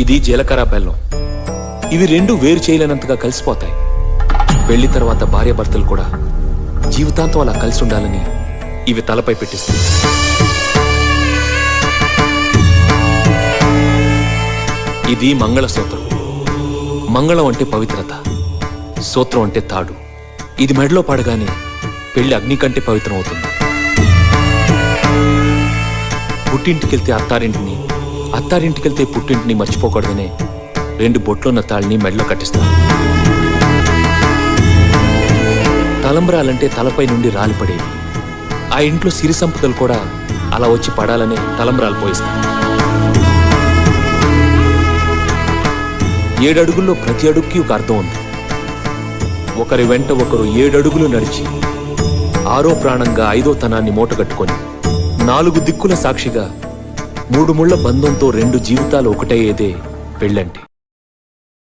ఇది జీలకర్ర బెల్లం. ఇవి రెండు వేరు చేయలేనంతగా కలిసిపోతాయి. పెళ్లి తర్వాత భార్యాభర్తలు కూడా జీవితాంతం అలా కలిసి ఉండాలని ఇవి తలపై పెట్టిస్తాయి. ఇది మంగళసూత్రం. మంగళం అంటే పవిత్రత, సూత్రం అంటే తాడు. ఇది మెడలో పడగానే పెళ్లి అగ్ని కంటే పవిత్రం అవుతుంది. పుట్టింటికెళ్తే అత్తారింటిని, అత్తారింటికెళ్తే పుట్టింటిని మర్చిపోకూడదనే 2 బొట్లున్న తాళిని మెడలో కట్టిస్తారు. తలంబ్రాలంటే తలపై నుండి రాలిపడేవి. ఆ ఇంట్లో సిరి సంపదలు కూడా అలా వచ్చి పడాలనే తలంబ్రాలు పోయిస్తారు. 7 అడుగుల్లో ప్రతి అడుగుకి ఒక అర్థం ఉంది. ఒకరి వెంట ఒకరు 7 అడుగులు నడిచి 6వ ప్రాణంగా 5వ తనాన్ని మూటగట్టుకొని 4 దిక్కుల సాక్షిగా 3 ముళ్ల బంధంతో 2 జీవితాలు ఒకటయ్యేదే పెళ్ళంటే.